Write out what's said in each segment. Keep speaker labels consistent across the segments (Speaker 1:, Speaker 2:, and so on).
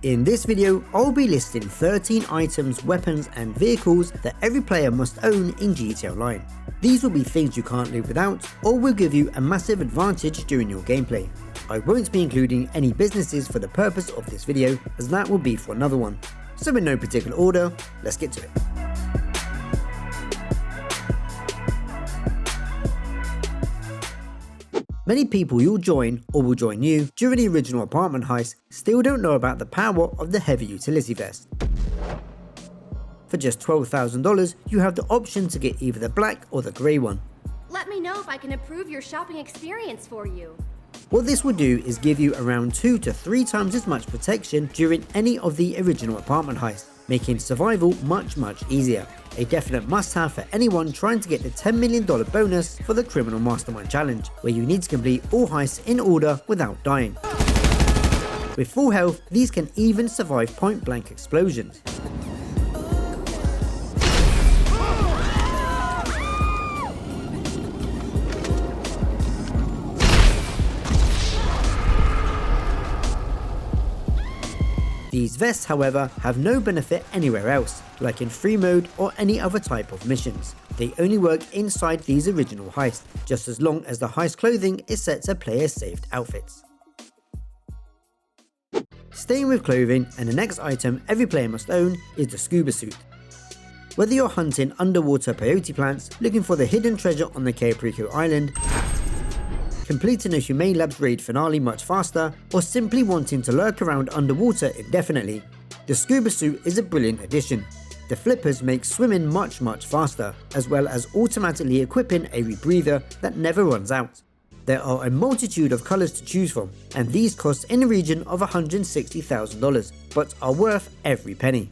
Speaker 1: In this video, I'll be listing 13 items, weapons and vehicles that every player must own in GTA Online. These will be things you can't live without, or will give you a massive advantage during your gameplay. I won't be including any businesses for the purpose of this video, as that will be for another one. So in no particular order, let's get to it. Many people you'll join or will join you during the original apartment heist still don't know about the power of the heavy utility vest. For just $12,000, you have the option to get either the black or the grey one.
Speaker 2: Let me know if I can improve your shopping experience for you.
Speaker 1: What this will do is give you around 2 to 3 times as much protection during any of the original apartment heists, making survival much easier. A definite must-have for anyone trying to get the $10 million bonus for the Criminal Mastermind Challenge, where you need to complete all heists in order without dying. With full health, these can even survive point-blank explosions. These vests, however, have no benefit anywhere else, like in free mode or any other type of missions. They only work inside these original heists, just as long as the heist clothing is set to players' saved outfits. Staying with clothing, and the next item every player must own is the Scuba Suit. Whether you're hunting underwater peyote plants, looking for the hidden treasure on the Caprico Island, completing a Humane Labs raid finale much faster, or simply wanting to lurk around underwater indefinitely, the Scuba Suit is a brilliant addition. The flippers make swimming much faster, as well as automatically equipping a rebreather that never runs out. There are a multitude of colours to choose from, and these cost in the region of $160,000, but are worth every penny.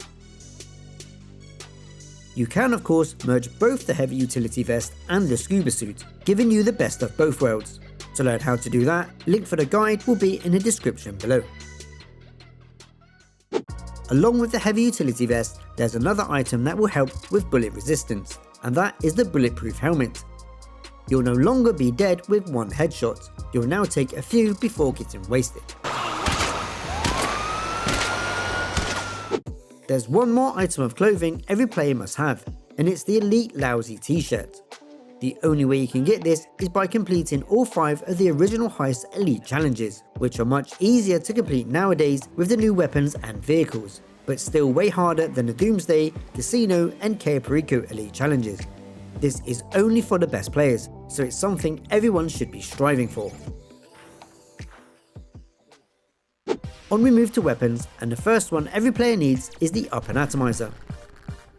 Speaker 1: You can of course merge both the heavy utility vest and the Scuba Suit, giving you the best of both worlds. To learn how to do that, link for the guide will be in the description below. Along with the heavy utility vest, there's another item that will help with bullet resistance, and that is the Bulletproof Helmet. You'll no longer be dead with one headshot, you'll now take a few before getting wasted. There's one more item of clothing every player must have, and it's the Elite Lousy t-shirt. The only way you can get this is by completing all 5 of the original heist elite challenges, which are much easier to complete nowadays with the new weapons and vehicles, but still way harder than the Doomsday, Casino and Caprico elite challenges. This is only for the best players, so it's something everyone should be striving for. On we move to weapons, and the first one every player needs is the N Atomizer.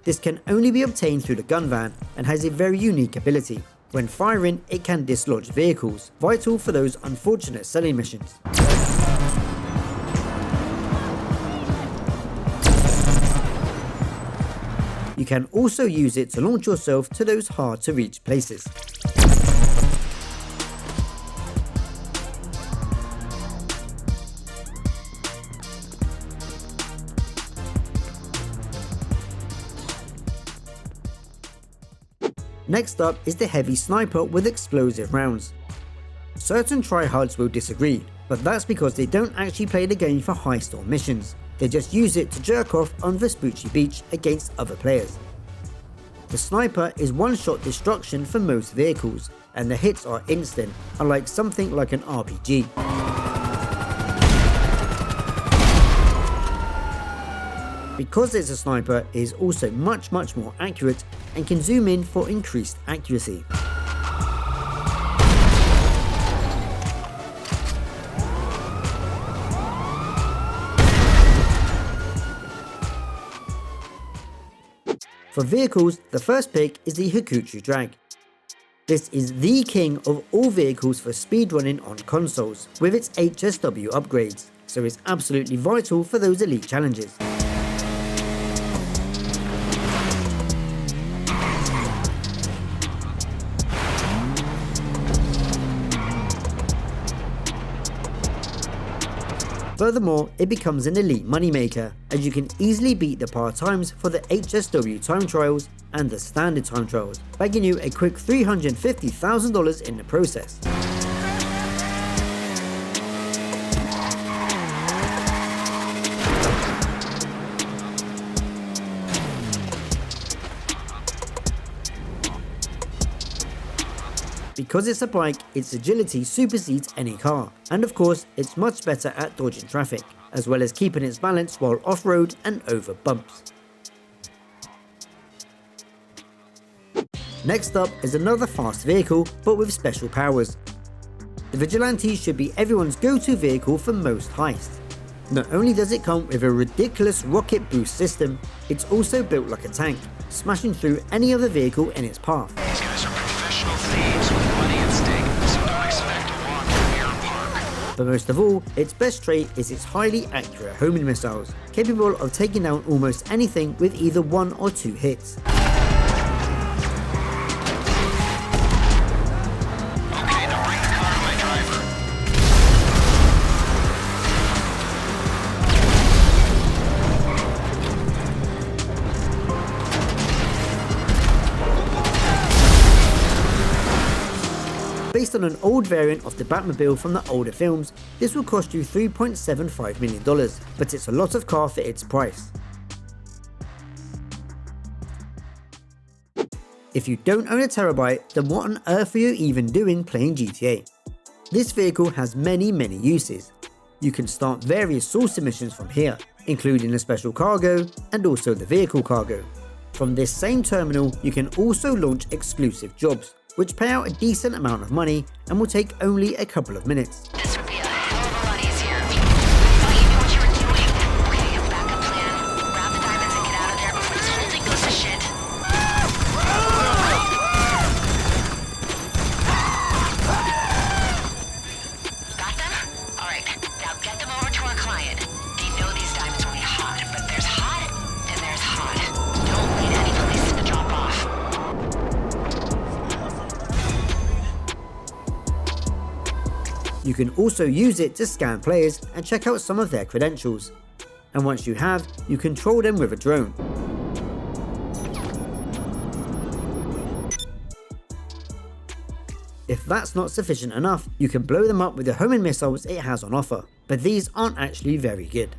Speaker 1: This can only be obtained through the gun van and has a very unique ability. When firing, it can dislodge vehicles, vital for those unfortunate selling missions. You can also use it to launch yourself to those hard to reach places. Next up is the heavy sniper with explosive rounds. Certain tryhards will disagree, but that's because they don't actually play the game for heist or missions. They just use it to jerk off on Vespucci Beach against other players. The sniper is one-shot destruction for most vehicles, and the hits are instant, unlike something like an RPG. Because it's a sniper, it is also much more accurate and can zoom in for increased accuracy. For vehicles, the first pick is the Hakuchou Drag. This is the king of all vehicles for speedrunning on consoles, with its HSW upgrades, so it's absolutely vital for those elite challenges. Furthermore, it becomes an elite moneymaker, as you can easily beat the par times for the HSW time trials and the standard time trials, bagging you a quick $350,000 in the process. Because it's a bike, its agility supersedes any car, and of course it's much better at dodging traffic, as well as keeping its balance while off-road and over bumps. Next up is another fast vehicle, but with special powers. The Vigilante should be everyone's go-to vehicle for most heists. Not only does it come with a ridiculous rocket boost system, it's also built like a tank, smashing through any other vehicle in its path.
Speaker 3: These guys are professional thieves with money at stake, so don't expect to walk through Air Park.
Speaker 1: But most of all, its best trait is its highly accurate homing missiles, capable of taking down almost anything with either 1 or 2 hits. Based on an old variant of the Batmobile from the older films, this will cost you $3.75 million, but it's a lot of car for its price. If you don't own a TerrorByte, then what on earth are you even doing playing GTA? This vehicle has many uses. You can start various source missions from here, including the special cargo and also the vehicle cargo. From this same terminal, you can also launch exclusive jobs, which pay out a decent amount of money and will take only a couple of minutes.
Speaker 4: This would be a hell of a lot easier if I thought you knew what you were doing. Okay, backup plan. Grab the diamonds and get out of there before this whole thing goes to shit. Got them? Alright, now get them over to our client. They know these diamonds will be hot, but there's hot and there's hot. Don't lead any police to the drop off.
Speaker 1: You can also use it to scan players and check out some of their credentials. And once you have, you control them with a drone. If that's not sufficient enough, you can blow them up with the homing missiles it has on offer, but these aren't actually very good.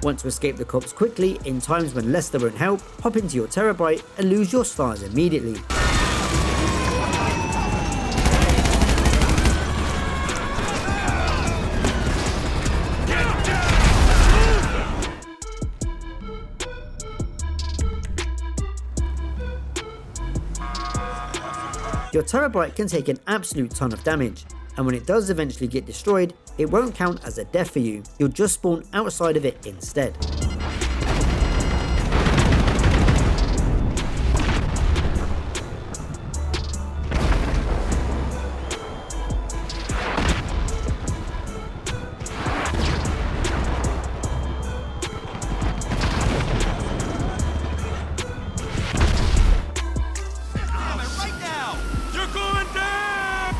Speaker 1: Want to escape the cops quickly in times when Lester won't help? Hop into your TerrorByte and lose your stars immediately. Your TerrorByte can take an absolute ton of damage, and when it does eventually get destroyed, it won't count as a death for you, you'll just spawn outside of it instead.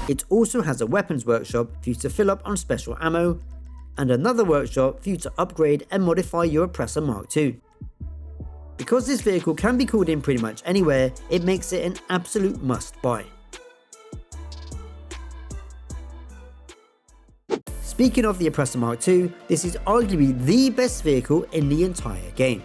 Speaker 1: It also has a weapons workshop for you to fill up on special ammo, and another workshop for you to upgrade and modify your Oppressor Mk2. Because this vehicle can be called in pretty much anywhere, it makes it an absolute must buy. Speaking of the Oppressor Mk2, this is arguably the best vehicle in the entire game.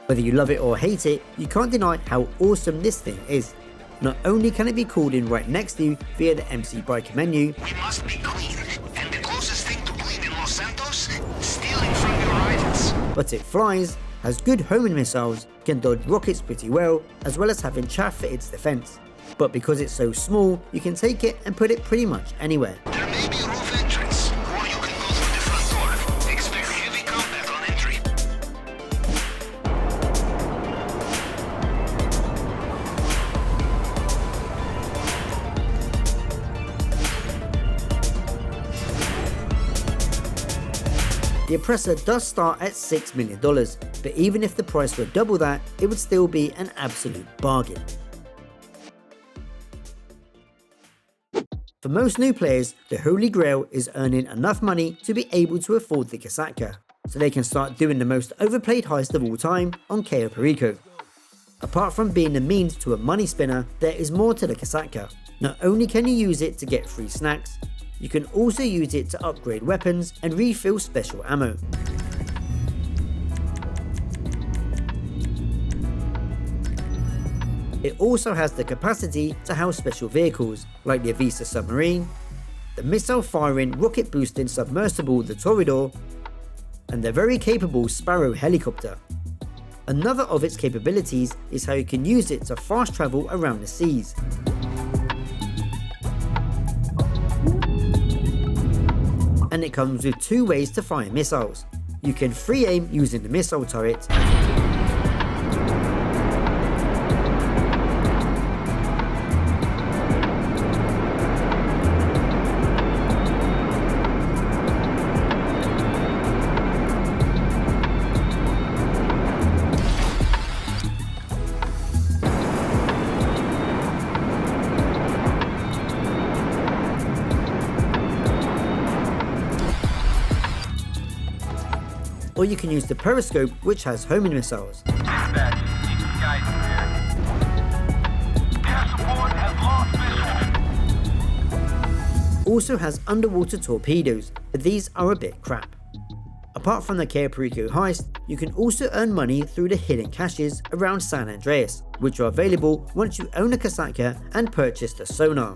Speaker 1: Whether you love it or hate it, you can't deny how awesome this thing is. Not only can it be called in right next to you via the MC Biker menu,
Speaker 3: We must be clean, and the closest thing to clean in Los Santos, stealing from your rivals.
Speaker 1: but it flies, has good homing missiles, can dodge rockets pretty well as having chaff for its defense. But because it's so small, you can take it and put it pretty much anywhere.
Speaker 3: There may be a roof entrance, or you can go through the front door. Expect heavy combat on entry.
Speaker 1: The Oppressor does start at $6 million, but even if the price were double that, it would still be an absolute bargain. For most new players, the holy grail is earning enough money to be able to afford the Kosatka, so they can start doing the most overplayed heist of all time on Cayo Perico. Apart from being a means to a money spinner, there is more to the Kosatka. Not only can you use it to get free snacks, you can also use it to upgrade weapons and refill special ammo. It also has the capacity to house special vehicles like the Avisa submarine, the missile-firing, rocket-boosting submersible the Toreador, and the very capable Sparrow helicopter. Another of its capabilities is how you can use it to fast travel around the seas. And it comes with 2 ways to fire missiles. You can free aim using the missile turret, or you can use the periscope, which has homing missiles.
Speaker 5: Dispatch, keep the guidance there. Air support has lost visual.
Speaker 1: Also has underwater torpedoes, but these are a bit crap. Apart from the Caprico heist, you can also earn money through the hidden caches around San Andreas, which are available once you own a Kosatka and purchase the sonar.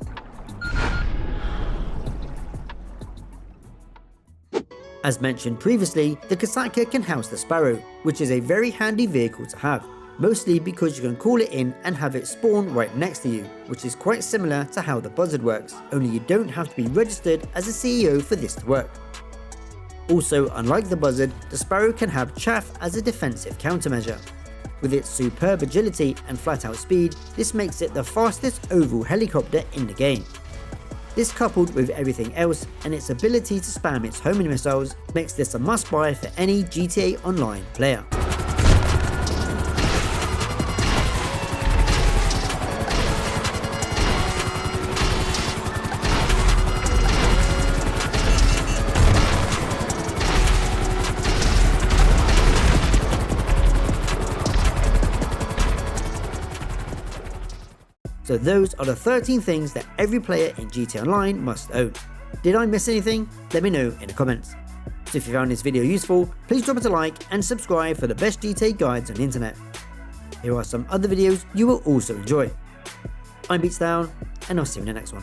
Speaker 1: As mentioned previously, the Kosatka can house the Sparrow, which is a very handy vehicle to have, mostly because you can call it in and have it spawn right next to you, which is quite similar to how the Buzzard works, only you don't have to be registered as a CEO for this to work. Also, unlike the Buzzard, the Sparrow can have chaff as a defensive countermeasure. With its superb agility and flat-out speed, this makes it the fastest overall helicopter in the game. This, coupled with everything else and its ability to spam its homing missiles, makes this a must-buy for any GTA Online player. So those are the 13 things that every player in GTA Online must own. Did I miss anything? Let me know in the comments. So if you found this video useful, please drop it a like and subscribe for the best GTA guides on the internet. Here are some other videos you will also enjoy. I'm BeatsDown, and I'll see you in the next one.